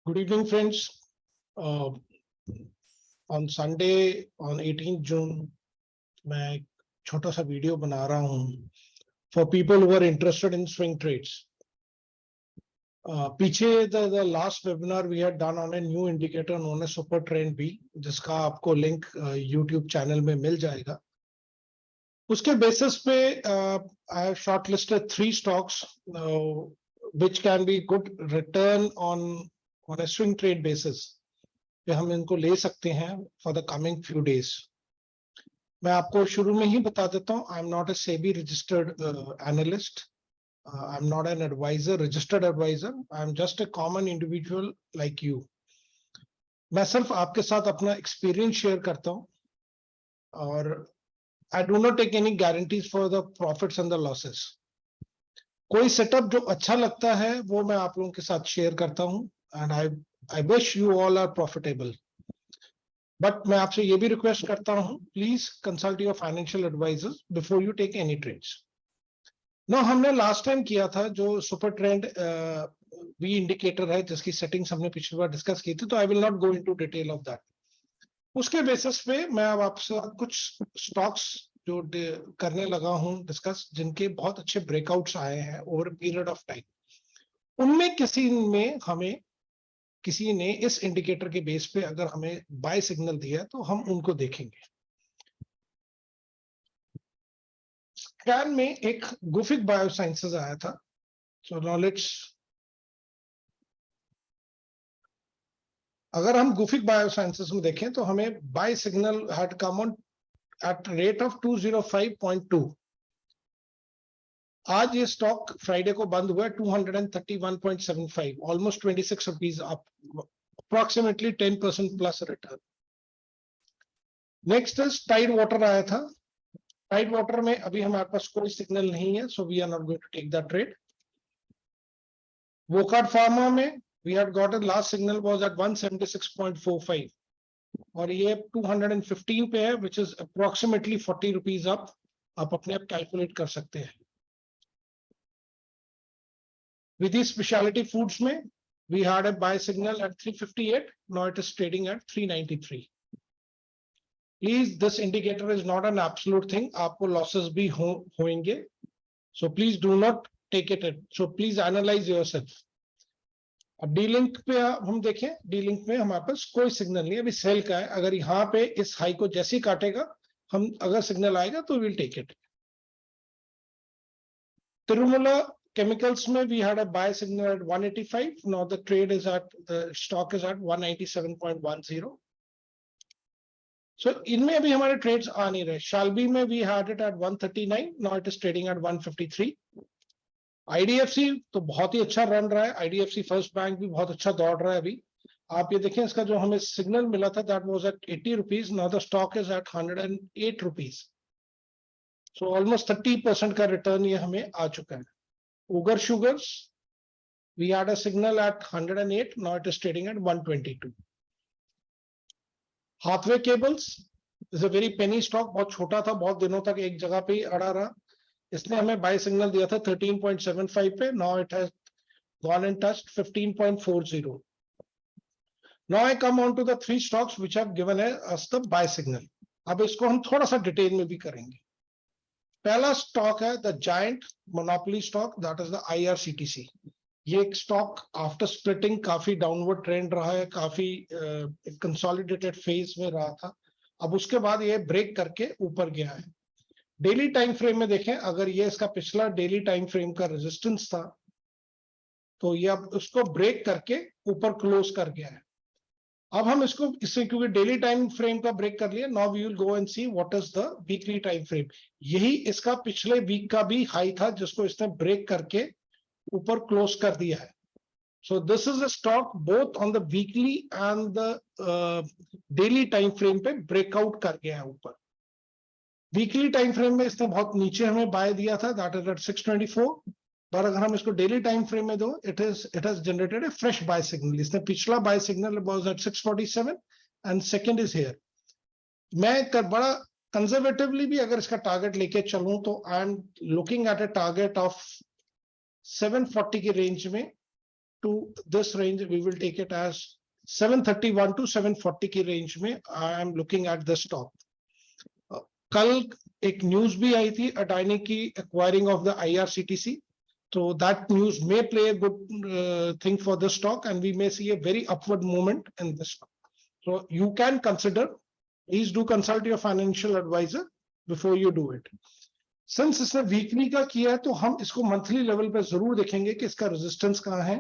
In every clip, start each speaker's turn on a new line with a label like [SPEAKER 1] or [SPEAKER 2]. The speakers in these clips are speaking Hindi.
[SPEAKER 1] Good evening, friends. On Sunday, on 18th June, मैं एक छोटा सा वीडियो बना रहा हूँ for people who are interested in swing trades. पीछे the last webinar we had done on a new indicator known as Super Trend B, जिसका आपको लिंक YouTube चैनल में मिल जाएगा. उसके बेसिस पे I have shortlisted 3 stocks which can be good return on a swing trade basis. पे हम इनको ले सकते हैं for the coming few days. मैं आपको शुरू में ही बता देता हूँ, I am not a SEBI registered analyst. I am not an advisor, registered advisor. I am just a common individual like you. मैं सिर्फ आपके साथ अपना experience share करता हूँ और I do not take any guarantees for the profits and the losses. कोई setup जो अच्छा लगता है वो मैं आप लोगों के साथ share करता हूँ and I wish you all are profitable. But मैं आपसे ये भी request करता हूँ, please consult your financial advisors before you take any trades. Now हमने last time किया था जो super trend V indicator है जिसकी settings हमने पिछली बार discuss की थी, तो I will not go into detail of that. उसके basis पे मैं अब आपसे कुछ stocks जो करने लगा हूँ discuss, जिनके बहुत अच्छे breakouts आए हैं over a period of time. उनमें किसी ने इस इंडिकेटर के बेस पे अगर हमें बाय सिग्नल दिया तो हम उनको देखेंगे. स्कैन में एक गुफिक बायोसाइंसेस आया था. सो नॉलेज, अगर हम गुफिक बायोसाइंसेस में देखें तो हमें buy signal had come on at rate of 205.2. आज ये स्टॉक फ्राइडे को बंद हुआ 231.75, almost 26 rupees up, approximately 10% plus return. Next is Tide Water आया था. टाइड वाटर में अभी हमारे पास कोई सिग्नल नहीं है, so we are not going to take that trade. Wockhardt pharma में we had got a last signal was at 176.45 और ये 215 पे है, which is approximately 40 rupees up. आप अपने आप कैलकुलेट कर सकते हैं. With these specialty foods में we had a buy signal at 358. Now it is trading at 393. Please, this indicator is not an absolute thing. आपको losses भी होंगे. So please do not take it. So please analyze yourself. अब D-Link पे हम देखें, D-Link में हमारे पास कोई सिग्नल नहीं है, अभी सेल का है. अगर यहाँ पे इस हाई को जैसे ही काटेगा, हम अगर सिग्नल आएगा तो we'll take it. Tirumala Chemicals में we had a buy signal at 185. Now the stock is at 197.10. So इनमें अभी हमारे trades आ नहीं रहे. Shalby में we had it at 139. Now it is trading at 153. IDFC तो बहुत ही अच्छा रन रहा है. IDFC First Bank भी बहुत अच्छा दौड़ रहा है अभी. आप ये देखें, इसका जो हमें सिग्नल मिला था that was at 80 rupees. Now the stock is at 108 rupees. So almost 30% का रिटर्न ये हमें आ चुका है. Ugar Sugars, we had a signal at 108. Now it is trading at 122. Hathway Cables is a very penny stock. बहुत छोटा था, बहुत दिनों तक एक जगह पे ही अड़ा रहा. इसने हमें buy signal दिया था 13.75 पे. Now it has gone and touched 15.40. Now I come on to the 3 stocks which have given us the buy signal. अब इसको हम थोड़ा सा डिटेल में भी करेंगे. पहला स्टॉक है the giant monopoly stock, that is the IRCTC. ये एक स्टॉक आफ्टर स्प्लिटिंग काफी डाउनवर्ड ट्रेंड रहा है, काफी कंसोलिडेटेड फेज में रहा था. अब उसके बाद ये ब्रेक करके ऊपर गया है. डेली टाइम फ्रेम में देखें, अगर ये इसका पिछला डेली टाइम फ्रेम का रेजिस्टेंस था तो ये अब उसको ब्रेक करके ऊपर क्लोज कर गया है. अब हम इससे क्योंकि डेली टाइम फ्रेम का ब्रेक कर लिया, now we will go and see what is the weekly time frame. यही इसका पिछले वीक का भी हाई था जिसको इसने ब्रेक करके ऊपर क्लोज कर दिया है. So this is a stock both on the weekly and the daily time frame पे ब्रेकआउट कर गया है ऊपर. वीकली टाइम फ्रेम में इसने बहुत नीचे हमें बाय दिया था, दैट इज एट 624. पर अगर हम इसको डेली टाइम फ्रेम में दो, it has generated a fresh buy signal. इसने पिछला buy signal was at 647 and second is here. मैं बड़ा कंजर्वेटिवली भी अगर इसका टारगेट लेके चलूं तो I am looking at a target of 740 के रेंज में to this range, we will take it as 731 to 740 की रेंज में I am looking at the stock. कल एक न्यूज भी आई थी अडानी की acquiring of the IRCTC, so that news may play a good thing for the stock and we may see a very upward movement in this stock. So you can consider, please do consult your financial advisor before you do it. Since इसने वीकली का किया है तो हम इसको मंथली लेवल पे जरूर देखेंगे कि इसका रेजिस्टेंस कहाँ है,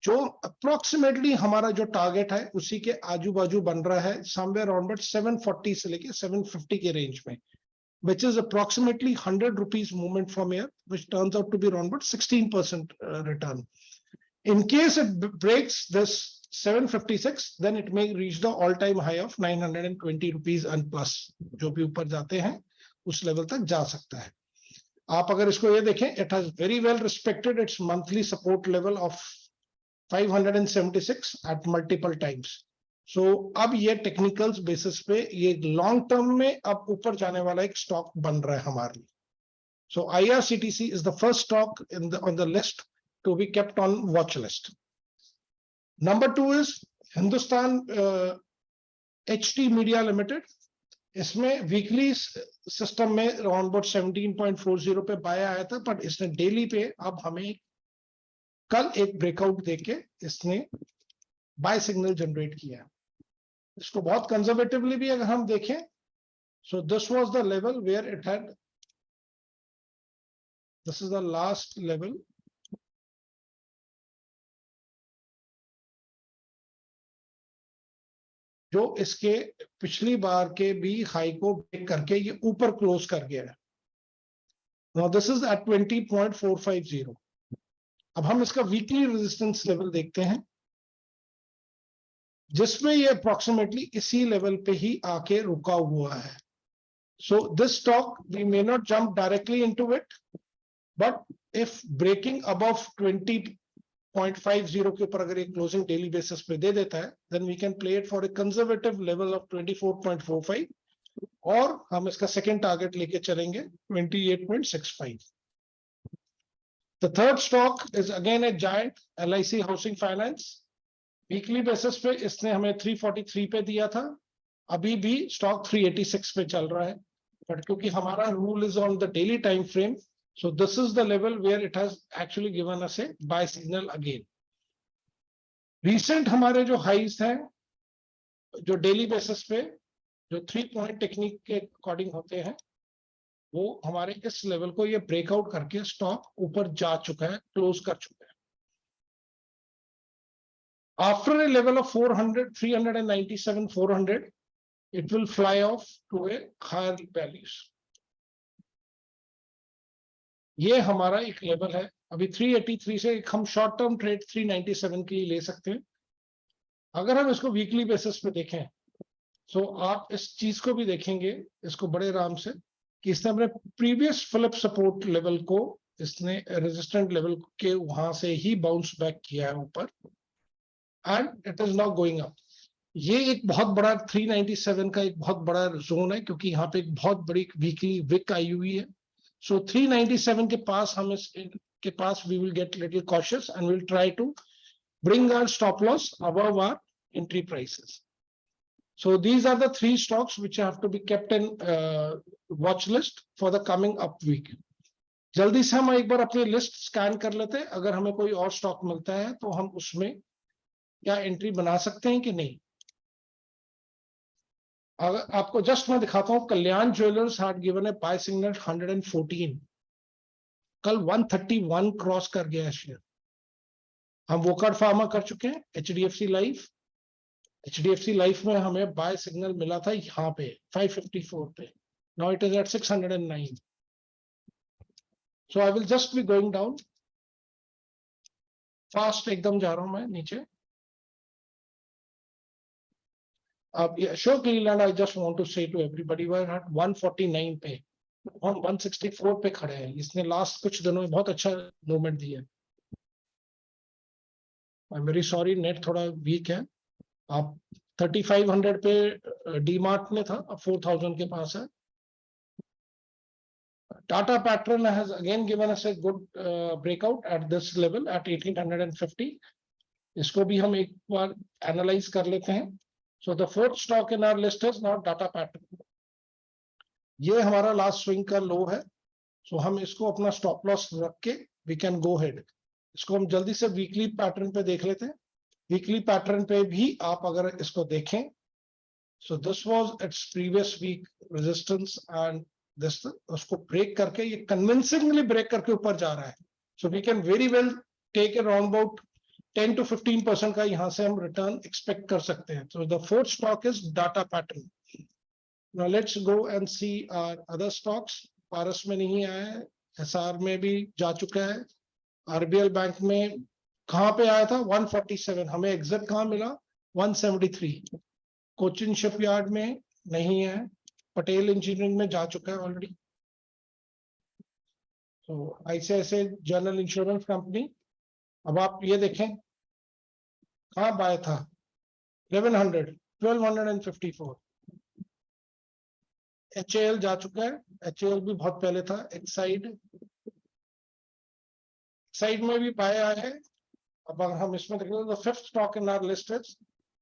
[SPEAKER 1] जो अप्रोक्सीमेटली हमारा जो टारगेट है उसी के आजू बाजू बन रहा है, समवेयर अराउंड 740 से लेके 750 के रेंज में, which is approximately 100 rupees movement from here, which turns out to be around about 16% return. In case it breaks this 756, then it may reach the all-time high of 920 rupees and plus. जो भी ऊपर जाते हैं उस लेवल तक जा सकता है. आप अगर इसको ये देखें, it has very well respected its monthly support level of 576 at multiple times. So अब ये टेक्निकल्स बेसिस पे ये लॉन्ग टर्म में अब ऊपर जाने वाला एक स्टॉक बन रहा है हमारे लिए. So IRCTC is the first stock on the list to be kept on watch list. Number 2 is Hindustan HT Media Limited. इसमें वीकली सिस्टम में अराउंड अबाउट 17.40 पे बाय आया था, बट इसने डेली पे अब हमें कल एक ब्रेकआउट देके इसने बाय सिग्नल जनरेट किया. इसको बहुत कंजर्वेटिवली भी अगर हम देखें, so this was the level where it had, this is the last level जो इसके पिछली बार के भी हाई को ब्रेक करके ये ऊपर क्लोज कर गया है. Now this is at 20.450. अब हम इसका वीकली रेजिस्टेंस लेवल देखते हैं, जिसमें ये अप्रोक्सीमेटली इसी लेवल पे ही आके रुका हुआ है. So this stock we may not jump directly into it, but if breaking above 20.50 के ऊपर अगर एक क्लोजिंग डेली बेसिस पे दे देता है, then we can play it for a conservative level of 24.45, और हम इसका सेकेंड टारगेट लेके चलेंगे 28.65. The third stock is again a giant, LIC Housing Finance. Weekly basis पे इसने हमें 343 पे दिया था, अभी भी स्टॉक 386 पे चल रहा है, बट क्योंकि हमारा rule is on the daily time frame, so this is the level where it has actually given us a buy signal again. Recent हमारे जो हाइज हैं, जो डेली बेसिस पे जो 3 पॉइंट टेक्निक के अकॉर्डिंग होते हैं, वो हमारे इस लेवल को ये ब्रेकआउट करके स्टॉक ऊपर जा चुका है, क्लोज कर चुका है. After a level of 400, 397, 400, it will fly off to a higher values. ये हमारा एक लेवल है. अभी 383 से हम शॉर्ट टर्म ट्रेड 397 के लिए ले सकते हैं. अगर हम इसको वीकली बेसिस पे देखें, तो आप इस चीज को भी देखेंगे, इसको बड़े आराम से, कि इसने अपने प्रीवियस फ्लिप सपोर्ट लेवल को इसने रेजिस्टेंट लेवल के वहां से ही बाउंस बैक किया है ऊपर, and it is now going up. ये एक बहुत बड़ा 397 का एक बहुत बड़ा जोन है, क्योंकि यहाँ पे एक बहुत बड़ी वीकली विक आई हुई है. So 397 के पास हम इसके पास we will get little cautious and we'll try to bring our stop loss above our entry prices. So these are the 3 stocks which have to be kept in watch list for the coming up week. जल्दी से हम एक बार अपनी लिस्ट स्कैन कर लेते हैं, अगर हमें कोई और स्टॉक मिलता है तो हम उसमें क्या एंट्री बना सकते हैं कि नहीं. अगर आपको जस्ट मैं दिखाता हूं, Kalyan jewellers had given a buy signal 114, कल 131 क्रॉस कर गया है शेयर. हम वोकर्ड फार्मा कर चुके हैं. HDFC लाइफ में हमें बाय सिग्नल मिला था यहाँ पे 554 पे. Now it is at 609. So I will just be going down fast, एकदम जा रहा हूं मैं नीचे. Ashok Leyland, I just want to say to everybody, we're at 149 पे, हम 164 पे खड़े हैं. इसने लास्ट कुछ दिनों में बहुत अच्छा मूवमेंट दिया है. I am very sorry, net थोड़ा वीक है. आप 3500 पे डीमार्ट में था, अब 4000 के पास है. Tata Patron has again given us a good breakout at this level at 1850. इसको भी हम एक बार एनालाइज कर लेते हैं. So the fourth stock in our list is not Data Pattern. ये हमारा लास्ट स्विंग का लो है. सो हम इसको अपना स्टॉप लॉस रख के वी कैन गो हेड. इसको हम जल्दी से वीकली पैटर्न पे देख लेते हैं. वीकली पैटर्न पे भी आप अगर इसको देखें, so this was its previous week resistance and this, उसको ब्रेक करके ये कन्विंसिंगली ब्रेक करके ऊपर जा रहा है. So we can very well take around about 10 to 15% का यहाँ से हम रिटर्न एक्सपेक्ट कर सकते हैं. So the fourth stock is data pattern. Now let's go and see our other stocks. पारस में नहीं आया है, एसआर में भी जा चुका है, आरबीएल बैंक में कहाँ पे आया था 147, हमें एग्जिट कहाँ मिला 173. कोचिन शिपयार्ड में नहीं है, पटेल इंजीनियरिंग में जा चुका है ऑलरेडी. तो ऐसे जनरल इंश्योरेंस कंपनी. अब आप ये देखें कहाँ बाय था 1100, 1254. HAL जा चुका है, HAL भी बहुत पहले था. एक्साइड में भी बाय आया है. अब अगर हम इसमें देखें तो fifth stock in our list is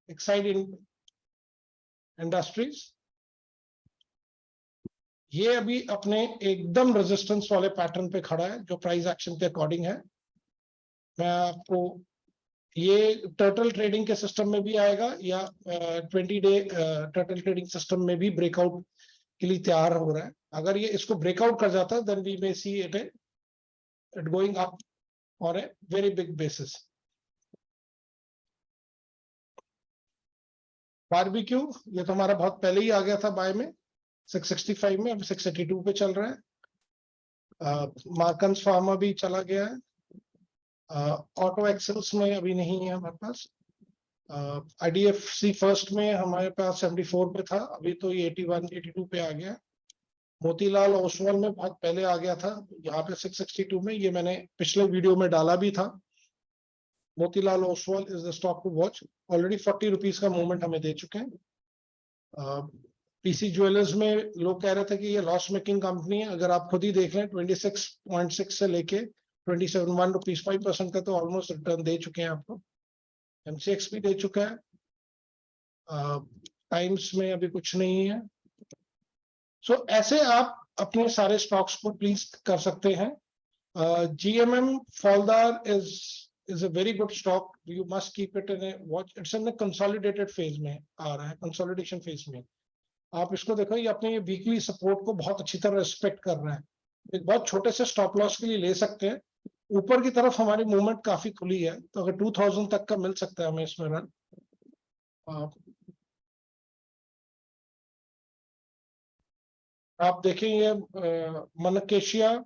[SPEAKER 1] Exide Industries. ये अभी अपने एकदम रेजिस्टेंस वाले पैटर्न पे खड़ा है जो प्राइस एक्शन के अकॉर्डिंग है. मैं आपको ये टर्टल ट्रेडिंग के सिस्टम में भी आएगा या 20-day टर्टल ट्रेडिंग सिस्टम में भी ब्रेकआउट के लिए तैयार हो रहा है. अगर ये इसको ब्रेकआउट कर जाता है then we may see it going up on a very big basis. Barbeque ये तो हमारा बहुत पहले ही आ गया था बाय में 665 में, अब 682 पे चल रहा है. मार्कन्स फार्मा भी चला गया है. ऑटो एक्सेल्स में अभी नहीं है हमारे पास. IDFC फर्स्ट में हमारे पास 74 पे था, अभी तो ये 81 82 पे आ गया. मोतीलाल ओसवाल में बहुत पहले आ गया था, यहाँ पे 662 में. ये मैंने पिछले वीडियो में डाला भी था. Motilal Oswal is the stock to watch. Already 40 rupees का मूवमेंट हमें दे चुके हैं. पीसी ज्वेलर्स में लोग कह रहे थे कि ये लॉस मेकिंग कंपनी है. अगर आप खुद ही देख लें 26.6 से लेके 27 रुपीज 5% का तो ऑलमोस्ट रिटर्न दे चुके हैं आपको. MCX भी दे चुका है. टाइम्स में अभी कुछ नहीं है. सो ऐसे आप अपने सारे स्टॉक्स को प्लीज कर सकते हैं. GMM फॉलदार is a very good stock. You must keep it in a watch. It's in the consolidated phase में आ रहा है, consolidation phase में. आप इसको देखो, ये अपने ये वीकली सपोर्ट को बहुत अच्छी तरह रिस्पेक्ट कर रहा है. एक बहुत छोटे से स्टॉप लॉस के लिए ले सकते हैं. ऊपर की तरफ हमारी मूवमेंट काफी खुली है, तो अगर 2000 तक का मिल सकता है हमें इसमें रन. आप देखेंगे मनकेशिया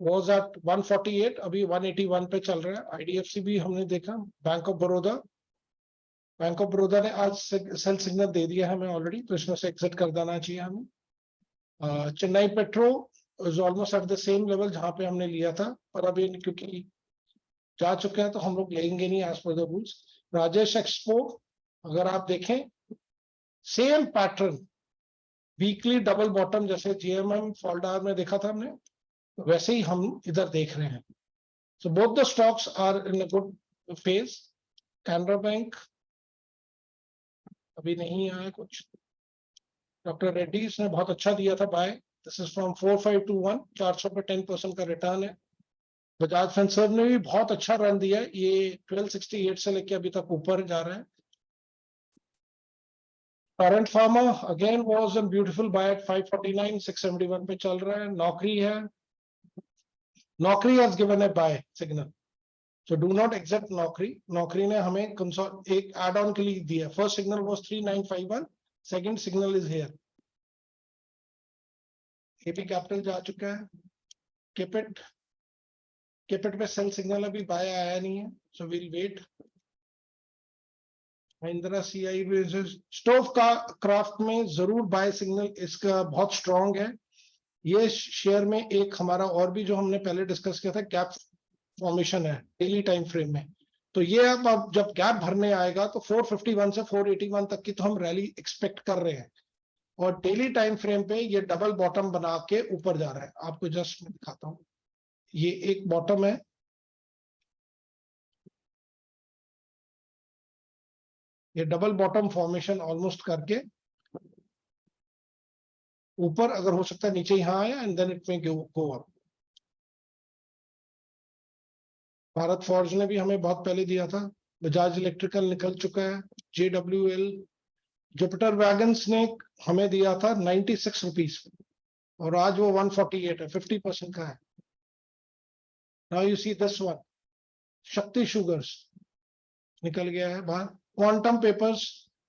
[SPEAKER 1] was at 148, अभी 181 पे चल रहा है. IDFC भी हमने देखा. बैंक ऑफ बड़ौदा ने आज सेल सिग्नल दे दिया है हमें ऑलरेडी, तो इसमें से एग्जिट कर देना चाहिए हमें. Chennai petro is almost at the same level जहां पे हमने लिया था, पर अभी क्योंकि जा चुके हैं तो हम लोग लेंगे नहीं as per the rules. Rajesh expo अगर आप देखें same pattern, weekly double bottom जैसे GMM फॉलडार में देखा था हमने, वैसे ही हम इधर देख रहे हैं. So both the stocks are in a good phase. Canara bank अभी नहीं आया कुछ. डॉक्टर रेड्डी ने बहुत अच्छा दिया था बाय. दिस इज फ्रॉम 4521, 400 पे 10% का रिटर्न है. बजाज फिनसर्व ने भी बहुत अच्छा रन दिया है. ये 1268 से लेके अभी तक ऊपर जा रहा है. Torrent Pharma again was a beautiful buy at 549, 671 पे चल रहा है. नौकरी है, नौकरी has given a buy signal, so do not exit नौकरी. नौकरी ने हमें एक एड ऑन के लिए दिया. First signal was 3951, second signal is here. AP capital जा चुका है. केपिट पे सेल सिग्नल अभी बाय आया नहीं है, so will wait. Mahindra CI Stove का क्राफ्ट में जरूर बाय सिग्नल इसका बहुत स्ट्रॉन्ग है. ये शेयर में एक हमारा और भी जो हमने पहले डिस्कस किया था गैप फॉर्मेशन है डेली टाइम फ्रेम में. तो ये अब जब गैप भरने आएगा तो 451 से 481 तक की तो हम रैली एक्सपेक्ट कर रहे हैं. और डेली टाइम फ्रेम पे ये डबल बॉटम बना के ऊपर जा रहा है. आपको जस्ट मैं दिखाता हूँ. ये एक बॉटम है, ये डबल बॉटम फॉर्मेशन ऑलमोस्ट करके ऊपर अगर हो सकता है नीचे यहाँ आया and then it may go up. Bharat Forge ने भी हमें बहुत पहले दिया था, बजाज इलेक्ट्रिकल निकल चुका है, JWL, जुपिटर वैगन्स ने हमें दिया था 96 रुपीज और आज वो 148 है, 50% का है। Now you see this one, शक्ति शुगर्स निकल गया है बाहर। क्वांटम पेपर्स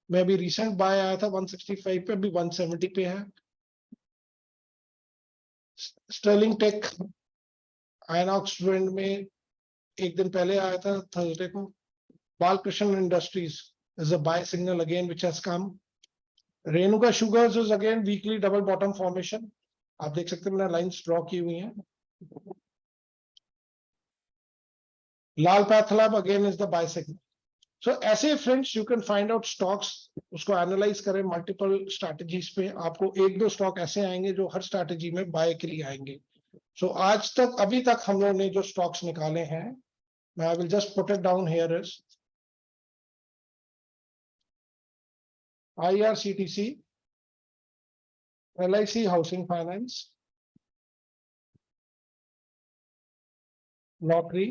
[SPEAKER 1] में भी रिसेंट बाय आया था 165 पे, अभी 170 पे है। स्टर्लिंग टेक आयनॉक्स ट्रेंड में एक दिन पहले आया था थर्सडे को। Balkrishna industries is a buy signal again which has come. Renuka sugars is again weekly double bottom formation. आप देख सकते हैं मैंने लाइंस ड्रॉ की हुई हैं। Lal pathlab again is the buy signal. So ऐसे friends you can find out stocks, उसको एनालाइज करें मल्टीपल स्ट्रैटेजीज पे, आपको एक दो स्टॉक ऐसे आएंगे जो हर स्ट्रैटेजी में बाय के लिए आएंगे। सो आज तक अभी तक हम लोगों ने जो स्टॉक्स निकाले हैं, मैं I will just put it down here is IRCTC, LIC housing finance, lottery,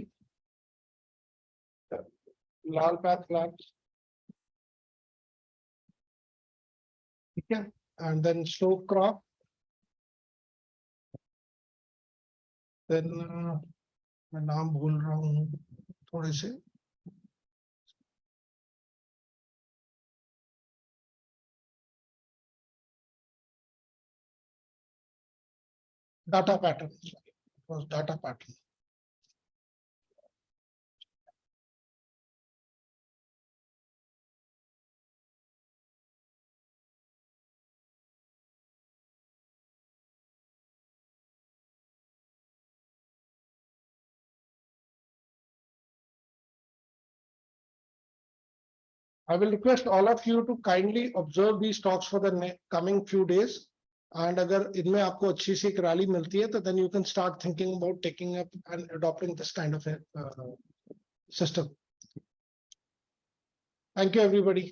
[SPEAKER 1] Lal pathlab, ठीक है, and then Stove Kraft, then मैं नाम भूल रहा हूँ थोड़े से, Data Pattern, Data Pattern. I will request all of you to kindly observe these stocks for the coming few days. And अगर इनमें आपको अच्छी सी एक रैली मिलती है तो then you can start thinking about taking up and adopting this kind of a system. Thank you everybody.